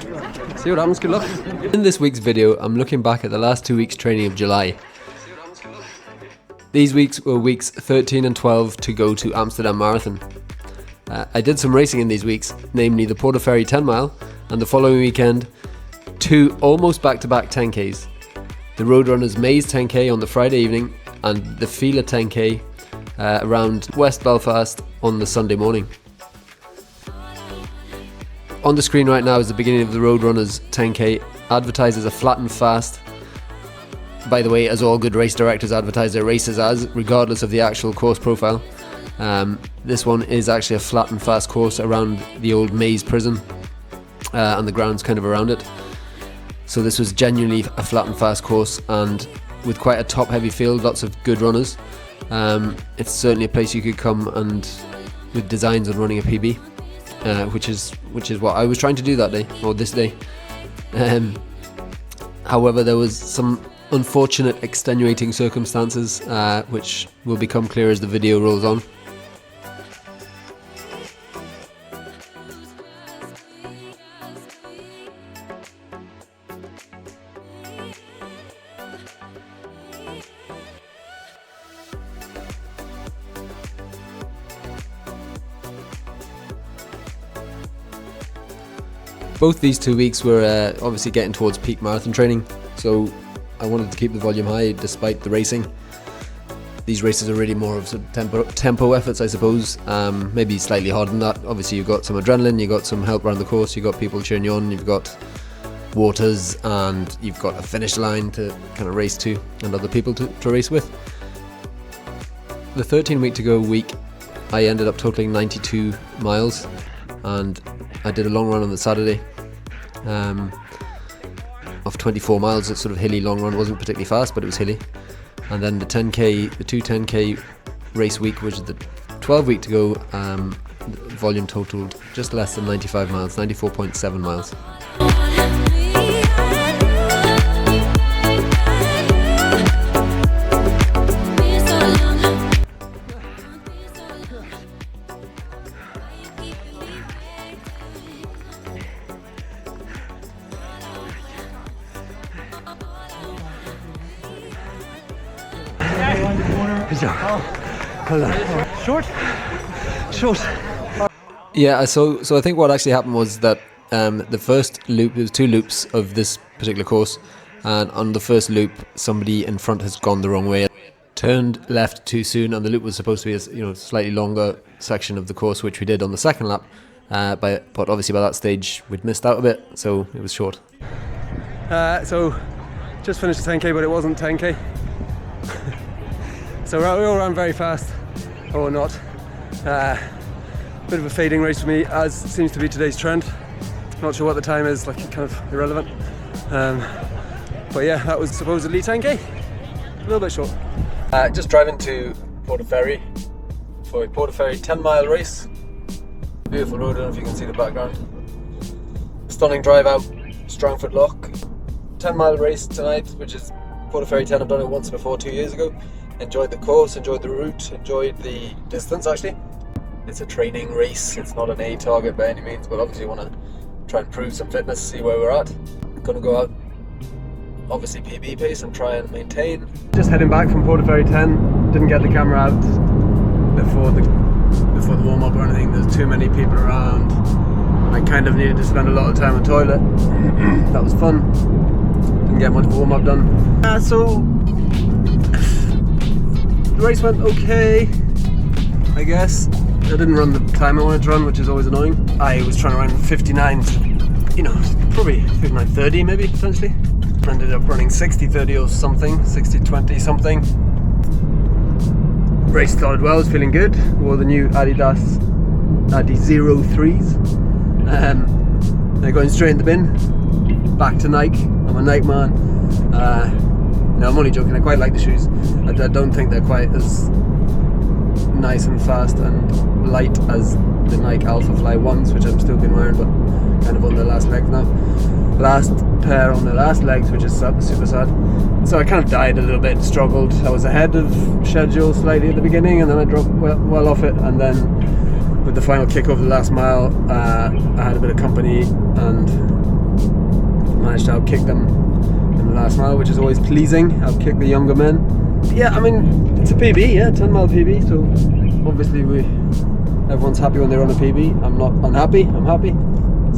See what happens, good luck. In this week's video, I'm looking back at the last 2 weeks training of July. These weeks were weeks 13 and 12 to go to Amsterdam Marathon. I did some racing in these weeks, namely the Portaferry 10 mile and the following weekend, 2 almost back-to-back 10Ks. The Roadrunners Maze 10K on the Friday evening and the Fila 10K around West Belfast on the Sunday morning. On the screen right now is the beginning of the Roadrunners 10K, advertised as a flat and fast. By the way, as all good race directors advertise their races as, regardless of the actual course profile. This one is actually a flat and fast course around the old Maze prison and the grounds kind of around it. So this was genuinely a flat and fast course, and with quite a top heavy field, lots of good runners. It's certainly a place you could come and with designs on running a PB, which is what I was trying to do that day, or this day. However, there was some unfortunate extenuating circumstances which will become clear as the video rolls on. Both these 2 weeks were obviously getting towards peak marathon training, so I wanted to keep the volume high despite the racing. These races are really more of sort of tempo efforts, I suppose, maybe slightly harder than that. Obviously you've got some adrenaline, you've got some help around the course, you've got people cheering you on, you've got waters, and you've got a finish line to kind of race to and other people to race with. The 13 week to go week, I ended up totaling 92 miles, and I did a long run on the Saturday of 24 miles. It's sort of hilly long run, wasn't particularly fast, but it was hilly. And then the 10K, the 2 10K race week, which is the 12 week to go, volume totaled just less than 95 miles, 94.7 miles. Good job. Hold on. Short. Yeah, so I think what actually happened was that the first loop, there was 2 loops of this particular course, and on the first loop somebody in front has gone the wrong way, turned left too soon, and the loop was supposed to be a slightly longer section of the course, which we did on the second lap, but obviously by that stage we'd missed out a bit, so it was short. So just finished the 10K, but it wasn't 10K. So we all ran very fast, or not. Bit of a fading race for me, as seems to be today's trend. Not sure what the time is, like kind of irrelevant. But yeah, that was supposedly 10K. A little bit short. Just driving to Portaferry for a Portaferry 10 mile race. Beautiful road, I don't know if you can see the background. Stunning drive out, Strangford Lock. 10 mile race tonight, which is Portaferry 10. I've done it once before, 2 years ago. Enjoyed the course, enjoyed the route, enjoyed the distance actually. It's a training race, it's not an A target by any means, but obviously you want to try and prove some fitness, see where we're at. Gonna go out, obviously PB pace, and try and maintain. Just heading back from Portaferry 10, didn't get the camera out before the warm up or anything. There's too many people around. I kind of needed to spend a lot of time on the toilet. That was fun. Didn't get much warm up done. So the race went okay, I guess. I didn't run the time I wanted to run, which is always annoying. I was trying to run 59, probably 59.30 maybe, potentially. Ended up running 60.30 or something, 60.20 something. Race started well, I was feeling good. Wore the new Adidas Adi 03s. They're going straight in the bin. Back to Nike. I'm a Nike man. No, I'm only joking, I quite like the shoes. I don't think they're quite as nice and fast and light as the Nike Alpha Fly ones, which I've still been wearing, but kind of on their last legs now. Last pair on their last legs, which is super sad. So I kind of died a little bit, struggled. I was ahead of schedule slightly at the beginning, and then I dropped well off it, and then with the final kick over the last mile, I had a bit of company and managed to outkick them in the last mile, which is always pleasing. Outkick the younger men. But yeah, I mean, it's a PB, yeah, 10-mile PB. So obviously everyone's happy when they run a PB. I'm not unhappy. I'm happy.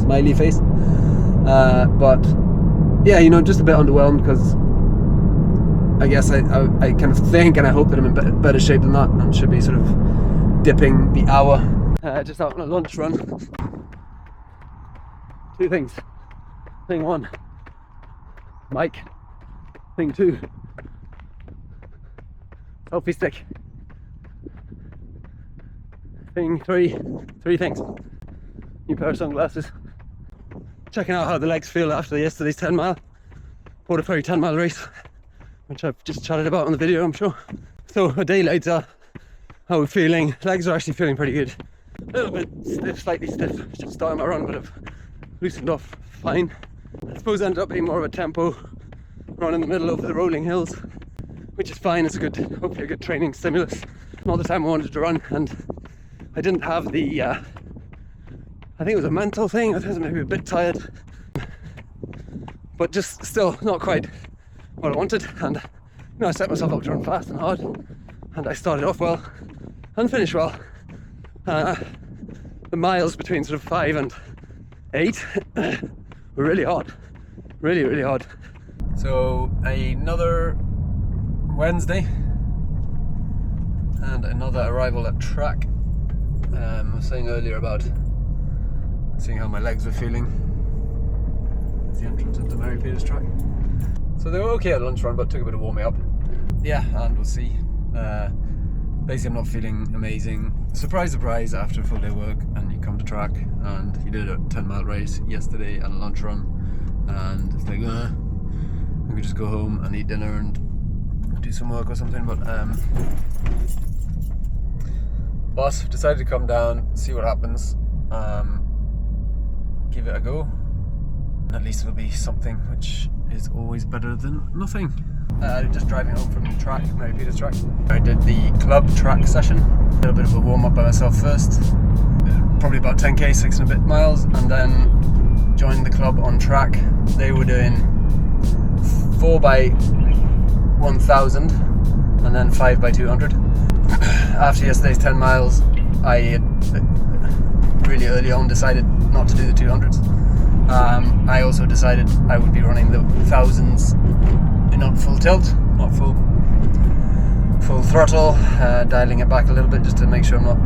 Smiley face. But yeah, you know, just a bit underwhelmed because I guess I kind of think and I hope that I'm in better shape than that and should be sort of dipping the hour. Just out on a lunch run. Two things. Thing one, mic. Thing two, selfie stick. Thing three things. New pair of sunglasses. Checking out how the legs feel after yesterday's 10-mile. Waterferry 10-mile race, which I've just chatted about in the video, I'm sure. So a day later, how we're feeling. Legs are actually feeling pretty good. A little bit stiff, slightly stiff. Just starting my run, but I've loosened off fine. I suppose it ended up being more of a tempo run in the middle of the rolling hills, which is fine. It's a good, hopefully a good training stimulus. All the time I wanted to run, and I didn't have the, I think it was a mental thing. I was maybe a bit tired, but just still not quite what I wanted. And you know, I set myself up to run fast and hard, and I started off well and finished well. The miles between sort of 5 and 8 were really hard, really hard. So another Wednesday and another arrival at track. I was saying earlier about seeing how my legs were feeling at the entrance of the Mary Peters track. So they were okay at lunch run, but took a bit of warming up. Yeah, and we'll see. Basically, I'm not feeling amazing. Surprise, surprise, after a full day work and you come to track and you did a 10-mile race yesterday and a lunch run, and it's like, I could just go home and eat dinner and do some work or something, but decided to come down, see what happens, give it a go. At least it'll be something, which is always better than nothing. Just driving home from the track, Mary Peters track. I did the club track session. Did a bit of a warm up by myself first, probably about 10k, 6 and a bit miles, and then joined the club on track. They were doing 4 by 1000 and then 5 by 200. After yesterday's 10 miles, I had really early on decided not to do the 200s. I also decided I would be running the 1000s not full tilt, not full throttle, dialing it back a little bit just to make sure I'm not,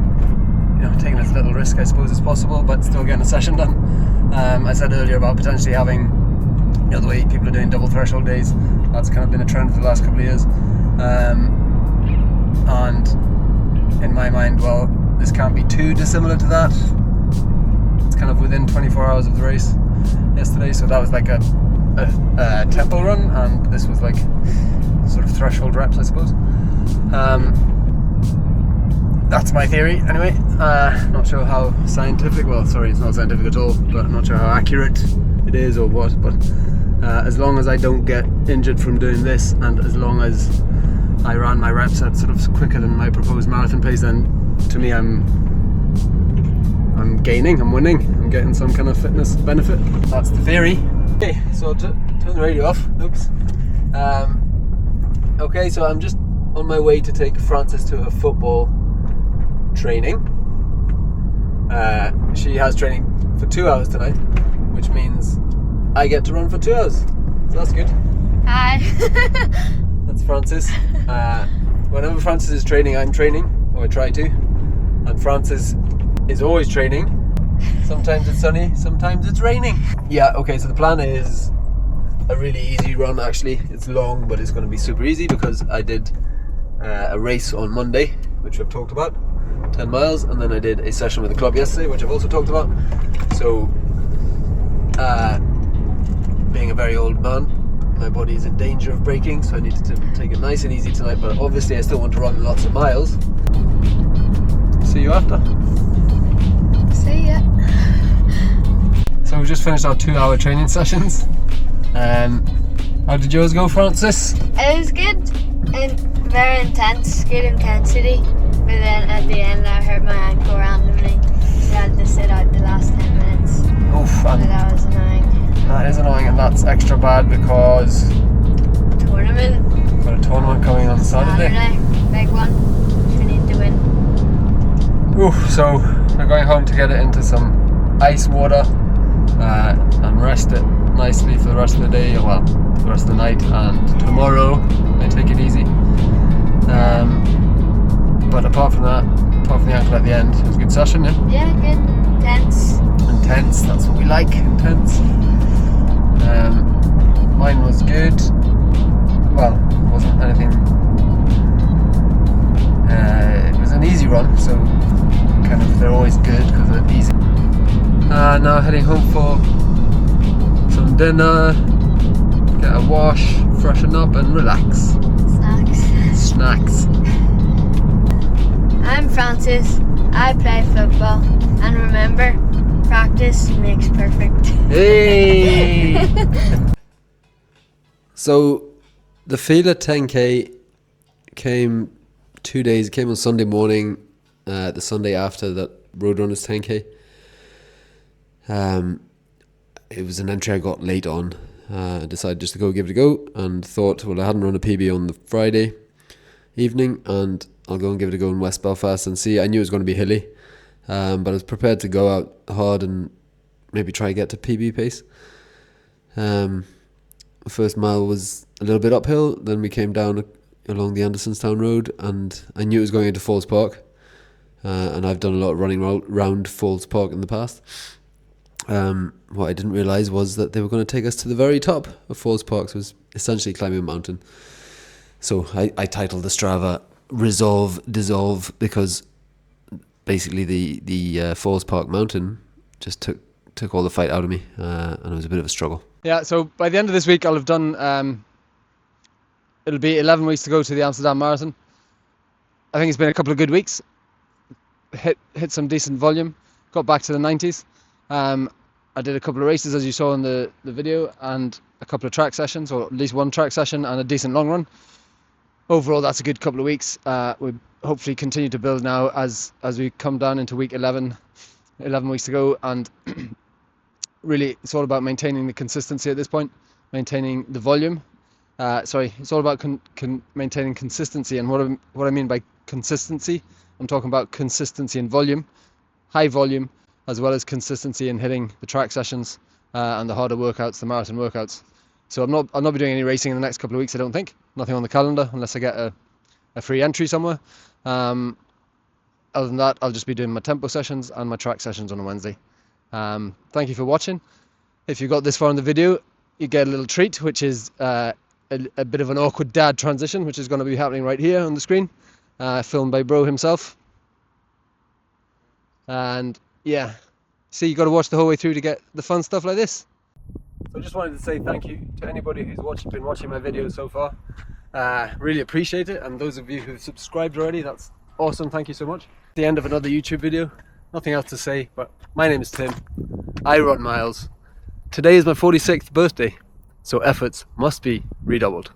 you know, taking as little risk I suppose as possible, but still getting a session done. I said earlier about potentially having, you know, the way people are doing double threshold days. That's kind of been a trend for the last couple of years, and in my mind, well, this can't be too dissimilar to that. It's kind of within 24 hours of the race yesterday, so that was like a tempo run, and this was like sort of threshold reps, I suppose. That's my theory anyway. Not sure how scientific, well, sorry, it's not scientific at all, but I'm not sure how accurate it is or what, but as long as I don't get injured from doing this, and as long as I ran my reps at sort of quicker than my proposed marathon pace, then to me I'm gaining, I'm winning, I'm getting some kind of fitness benefit. That's the theory. Okay, so turn the radio off. Oops. Okay, so I'm just on my way to take Frances to her football training. She has training for 2 hours tonight, which means I get to run for 2 hours. So that's good. Hi. That's Frances. Whenever Frances is training, I'm training, or I try to. And Frances is always training. Sometimes it's sunny, sometimes it's raining. Yeah, okay, so the plan is a really easy run actually. It's long, but it's going to be super easy because I did a race on Monday, which we've talked about, 10 miles, and then I did a session with the club yesterday, which I've also talked about. So, being a very old man, my body is in danger of breaking, so I needed to take it nice and easy tonight, but obviously I still want to run lots of miles. See you after. See ya. So we've just finished our 2-hour training sessions. How did yours go, Frances? It was good and very intense, good intensity. But then at the end I hurt my ankle randomly, so I had to sit out the last 10 minutes. Oof, But that was annoying. that is annoying, and that that's extra bad because Tournament. got a tournament coming on Saturday. Big one. We need to win. Ooh, so we're going home to get it into some ice water and rest it nicely for the rest of the day, well, the rest of the night, and tomorrow I take it easy. But apart from that, apart from the ankle at the end, it was a good session, yeah? Yeah, good. Intense, that's what we like, intense. Mine was good. Well, it wasn't anything. It was an easy run, so kind of they're always good because they're easy. Now heading home for some dinner, get a wash, freshen up and relax. Snacks. I'm Francis. I play football, and remember, practice makes perfect. Hey! So the Fila 10K came 2 days. It came on Sunday morning, the Sunday after that Roadrunners 10K. It was an entry I got late on. I decided just to go give it a go and thought, well, I hadn't run a PB on the Friday evening and I'll go and give it a go in West Belfast and see. I knew it was going to be hilly, but I was prepared to go out hard and maybe try to get to PB pace. The first mile was a little bit uphill, then we came down along the Andersonstown Road and I knew it was going into Falls Park, and I've done a lot of running round Falls Park in the past. What I didn't realise was that they were going to take us to the very top of Falls Park, so it was essentially climbing a mountain. So I titled the Strava Resolve Dissolve because basically the Falls Park mountain just took all the fight out of me, and it was a bit of a struggle. Yeah, so by the end of this week I'll have done, it'll be 11 weeks to go to the Amsterdam Marathon. I think it's been a couple of good weeks. Hit some decent volume, got back to the 90s. I did a couple of races as you saw in the video and a couple of track sessions, or at least one track session and a decent long run. Overall that's a good couple of weeks. We hopefully continue to build now as we come down into week 11 weeks to go, and really it's all about maintaining the consistency at this point, maintaining the volume. It's all about maintaining consistency, and what I mean by consistency, I'm talking about consistency in volume, high volume, as well as consistency in hitting the track sessions and the harder workouts, the marathon workouts. So I'll not be doing any racing in the next couple of weeks, I don't think. Nothing on the calendar unless I get a free entry somewhere. Other than that, I'll just be doing my tempo sessions and my track sessions on a Wednesday. Thank you for watching. If you got this far in the video, you get a little treat, which is a bit of an awkward dad transition, which is going to be happening right here on the screen, filmed by Bro himself. And yeah, see, you got to watch the whole way through to get the fun stuff like this. So I just wanted to say thank you to anybody who's been watching my videos so far. Really appreciate it, and those of you who've subscribed already, that's awesome. Thank you so much. At the end of another YouTube video. Nothing else to say, but my name is Tim. I run miles. Today is my 46th birthday, so efforts must be redoubled.